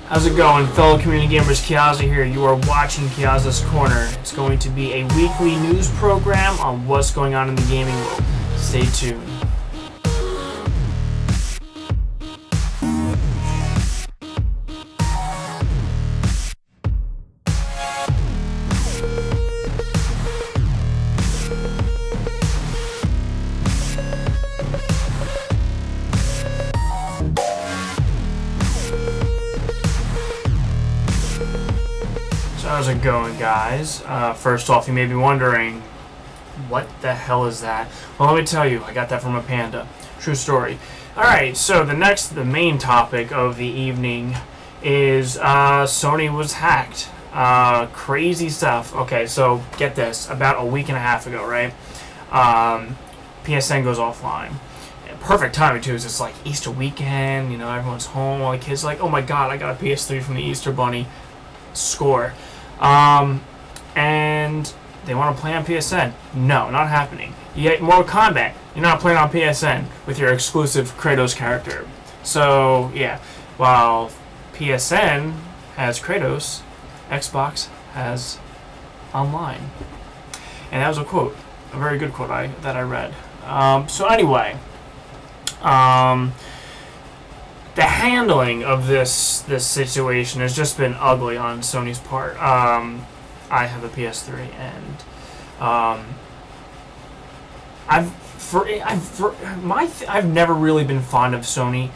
How's it going, fellow community gamers? Kiaza here. You are watching Kiaza's Corner. It's going to be a weekly news program on what's going on in the gaming world. Stay tuned. How's it going, guys? First off, you may be wondering, what the hell is that? Well, let me tell you, I got that from a panda. True story. Alright, so the main topic of the evening is Sony was hacked. Crazy stuff. Okay, so get this. About a week and a half ago, right? PSN goes offline. Perfect timing, too. It's like Easter weekend, you know, everyone's home, all the kids are like, oh my god, I got a PS3 from the Easter Bunny. Score. And they want to play on PSN. No, not happening. You get Mortal Kombat. You're not playing on PSN with your exclusive Kratos character. So, yeah. While PSN has Kratos, Xbox has online. And that was a quote. A very good quote that I read. So anyway. The handling of this situation has just been ugly on Sony's part. I have a PS3, and I've never really been fond of Sony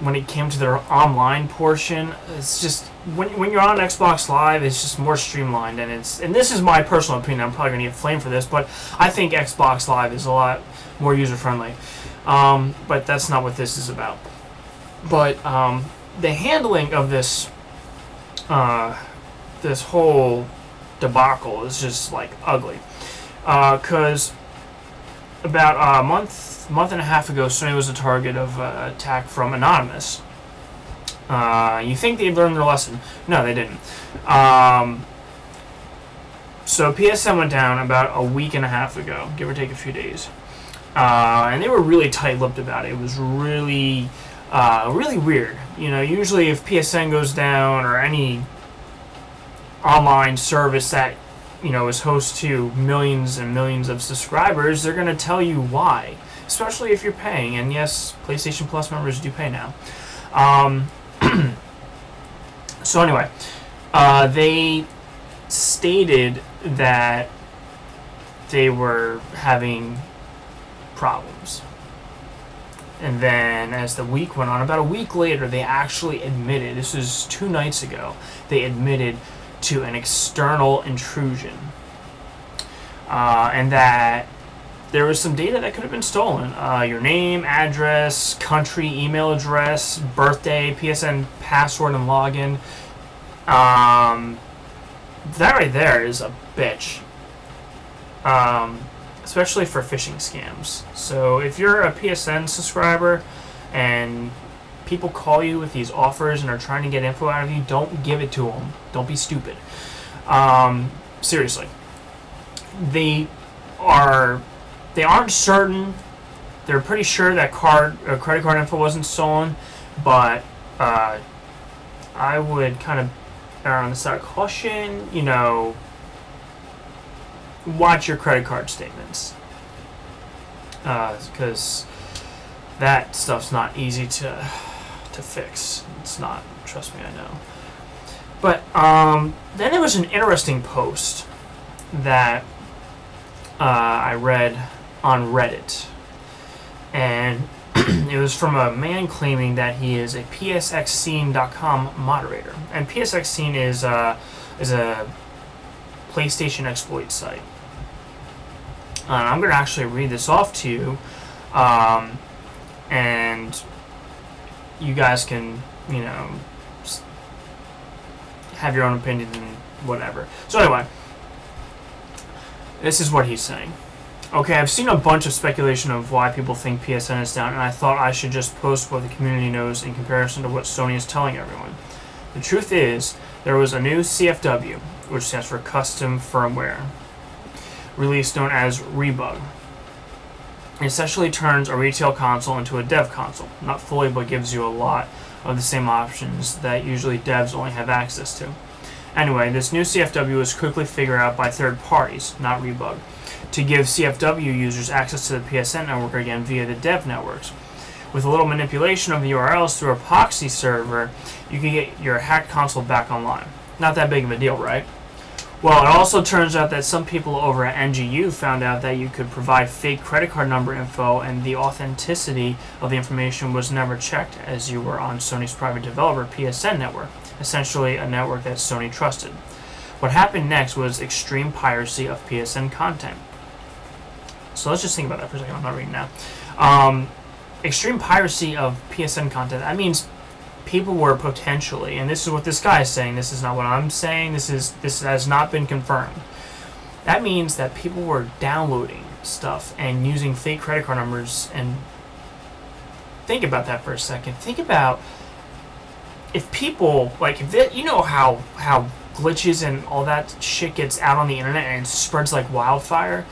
when it came to their online portion. It's just when you're on Xbox Live, it's just more streamlined, and this is my personal opinion. I'm probably gonna get flamed for this, but I think Xbox Live is a lot more user friendly. But that's not what this is about. But the handling of this this whole debacle is just like ugly. Because about a month and a half ago, Sony was the target of attack from Anonymous. You think they'd learned their lesson? No, they didn't. So PSN went down about a week and a half ago, give or take a few days, and they were really tight-lipped about it. It was really really weird. You know, usually if PSN goes down or any online service that, you know, is host to millions and millions of subscribers, they're going to tell you why, especially if you're paying. And yes, PlayStation Plus members do pay now. So anyway, they stated that they were having problems. And then, as the week went on, about a week later, they actually admitted, this was 2 nights ago, they admitted to an external intrusion. And that there was some data that could have been stolen. Your name, address, country, email address, birthday, PSN password and login. That right there is a bitch. Especially for phishing scams. So if you're a PSN subscriber and people call you with these offers and are trying to get info out of you, don't give it to them. Don't be stupid. Seriously. They aren't certain. They're pretty sure that credit card info wasn't stolen, but I would kind of err on the side of caution, you know. Watch your credit card statements, because that stuff's not easy to fix. It's not. Trust me, I know. But then there was an interesting post that I read on Reddit, and it was from a man claiming that he is a PSXscene.com moderator, and PSXscene is a PlayStation exploit site. I'm going to actually read this off to you, and you guys can, you know, have your own opinion and whatever. So anyway, this is what he's saying. Okay, I've seen a bunch of speculation of why people think PSN is down, and I thought I should just post what the community knows in comparison to what Sony is telling everyone. The truth is, there was a new CFW, which stands for Custom Firmware, release known as Rebug. It essentially turns a retail console into a dev console. Not fully, but gives you a lot of the same options that usually devs only have access to. Anyway, this new CFW was quickly figured out by third parties, not Rebug, to give CFW users access to the PSN network again via the dev networks. With a little manipulation of the URLs through a proxy server, you can get your hacked console back online. Not that big of a deal, right? Well, it also turns out that some people over at NGU found out that you could provide fake credit card number info and the authenticity of the information was never checked as you were on Sony's private developer PSN network, essentially a network that Sony trusted. What happened next was extreme piracy of PSN content. So let's just think about that for a second. I'm not reading now. Extreme piracy of PSN content. That means people were potentially, and this is what this guy is saying, this is not what I'm saying, this has not been confirmed. That means that people were downloading stuff and using fake credit card numbers. And think about that for a second. Think about if people, like, if they, you know how glitches and all that shit gets out on the internet and it spreads like wildfire.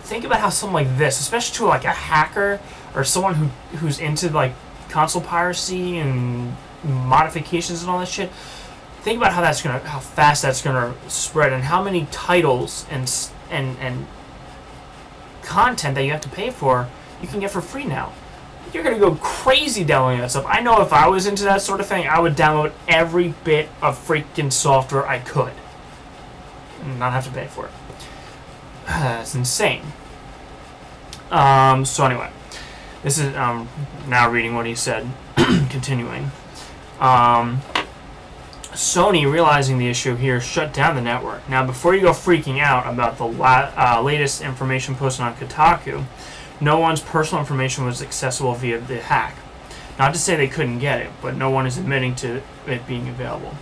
Think about how something like this, especially to like a hacker or someone who's into like console piracy and modifications and all that shit. Think about how fast that's gonna spread, and how many titles and content that you have to pay for you can get for free now. You're gonna go crazy downloading that stuff. I know if I was into that sort of thing, I would download every bit of freaking software I could and not have to pay for it. That's insane. So anyway. This is now reading what he said. Continuing. Sony, realizing the issue here, shut down the network. Now, before you go freaking out about the latest information posted on Kotaku, no one's personal information was accessible via the hack. Not to say they couldn't get it, but no one is admitting to it being available.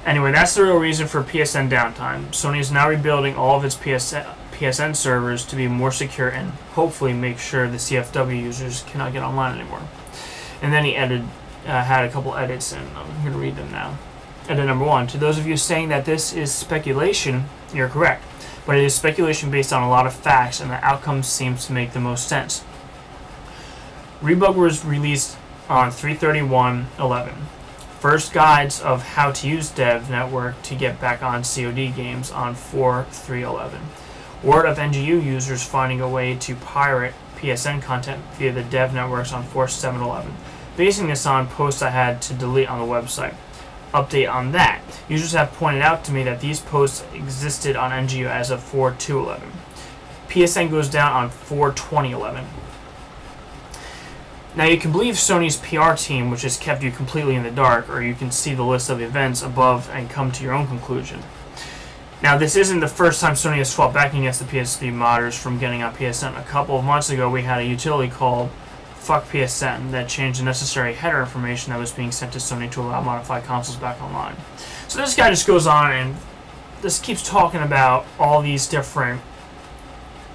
Anyway, that's the real reason for PSN downtime. Sony is now rebuilding all of its PSN servers to be more secure and hopefully make sure the CFW users cannot get online anymore. And then he had a couple edits, and I'm going to read them now. Edit number 1. To those of you saying that this is speculation, you're correct. But it is speculation based on a lot of facts, and the outcome seems to make the most sense. Rebug was released on 3/31/11. First guides of how to use Dev Network to get back on COD games on 4/3/11. Word of NGU users finding a way to pirate PSN content via the Dev Networks on 4/7/11. Basing this on posts I had to delete on the website. Update on that. Users have pointed out to me that these posts existed on NGU as of 4/2/11. PSN goes down on 4/20/11. Now you can believe Sony's PR team, which has kept you completely in the dark, or you can see the list of events above and come to your own conclusion. Now this isn't the first time Sony has fought back against the PS3 modders from getting on PSN. A couple of months ago we had a utility called Fuck PSN that changed the necessary header information that was being sent to Sony to allow modified consoles back online. So this guy just goes on and just keeps talking about all these different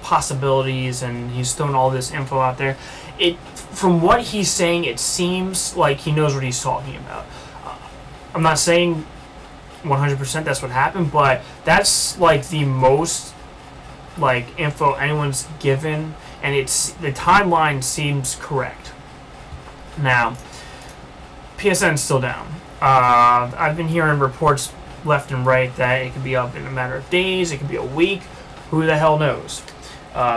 possibilities, and he's throwing all this info out there. From what he's saying, it seems like he knows what he's talking about. I'm not saying 100% that's what happened, but that's like the most like info anyone's given, and the timeline seems correct. Now, PSN's still down. I've been hearing reports left and right that it could be up in a matter of days, it could be a week, who the hell knows.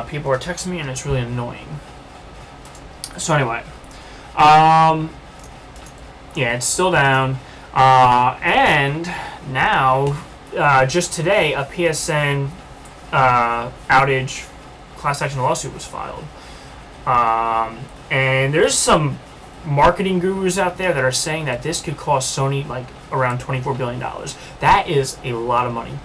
People are texting me and it's really annoying. So anyway, yeah, it's still down, and now, just today, a PSN outage class action lawsuit was filed, and there's some marketing gurus out there that are saying that this could cost Sony like around $24 billion. That is a lot of money.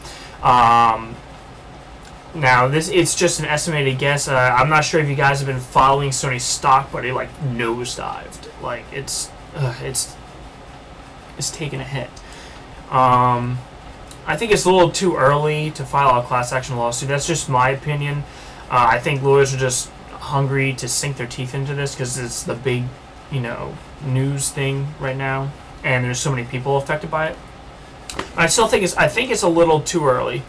Now, it's just an estimated guess. I'm not sure if you guys have been following Sony's stock, but it like nosedived. Like it's taking a hit. I think it's a little too early to file a class action lawsuit. That's just my opinion. I think lawyers are just hungry to sink their teeth into this because it's the big, news thing right now, and there's so many people affected by it. I still think it's a little too early.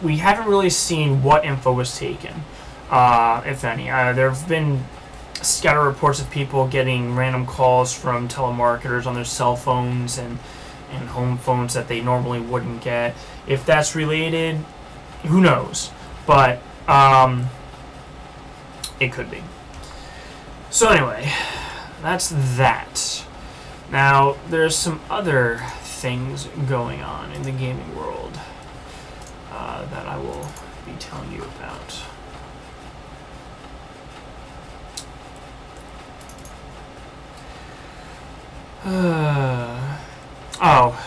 We haven't really seen what info was taken, if any. There have been scatter reports of people getting random calls from telemarketers on their cell phones and home phones that they normally wouldn't get. If that's related, who knows? But it could be. So anyway, that's that. Now, there's some other things going on in the gaming world that I will be telling you about.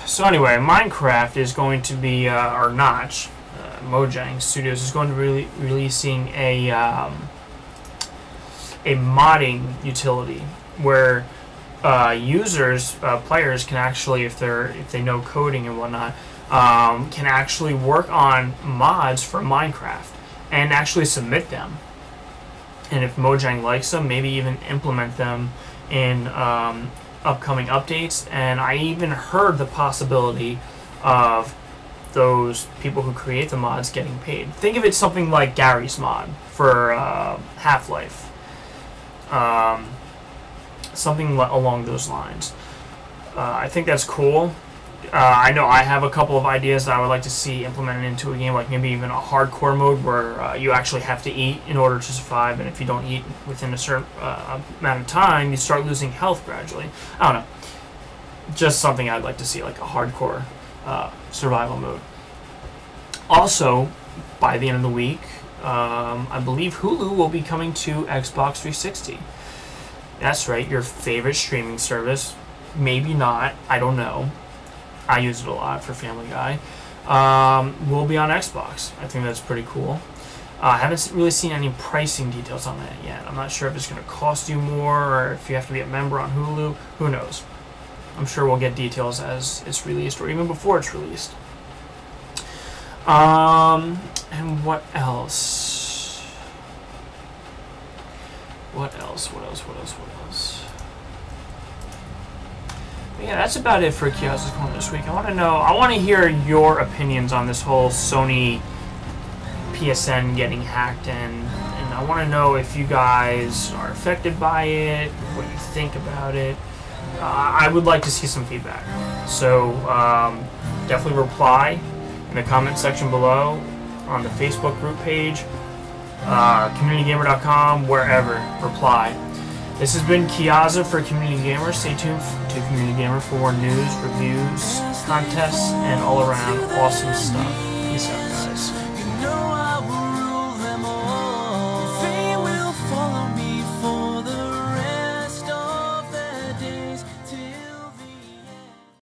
So anyway, Minecraft is going to be, or Notch, Mojang Studios is going to be releasing a modding utility where players can actually, if they know coding and whatnot, can actually work on mods for Minecraft and actually submit them. And if Mojang likes them, maybe even implement them in upcoming updates. And I even heard the possibility of those people who create the mods getting paid. Think of it something like Gary's mod for Half-Life. Something along those lines. I think that's cool. I know I have a couple of ideas that I would like to see implemented into a game, like maybe even a hardcore mode where you actually have to eat in order to survive, and if you don't eat within a certain amount of time, you start losing health gradually. I don't know. Just something I'd like to see, like a hardcore survival mode. Also, by the end of the week, I believe Hulu will be coming to Xbox 360. That's right, your favorite streaming service. Maybe not, I don't know. I use it a lot for Family Guy. Will be on Xbox. I think that's pretty cool. I haven't really seen any pricing details on that yet. I'm not sure if it's going to cost you more or if you have to be a member on Hulu. Who knows? I'm sure we'll get details as it's released or even before it's released. And what else? What else? Yeah, that's about it for Kiaza's Corner this week. I want to hear your opinions on this whole Sony PSN getting hacked, and I want to know if you guys are affected by it, what you think about it. I would like to see some feedback. So definitely reply in the comment section below, on the Facebook group page, communitygamer.com, wherever. Reply. This has been Kiaza for Community Gamer. Stay tuned to Community Gamer for more news, reviews, contests, and all around awesome stuff. Peace out, guys.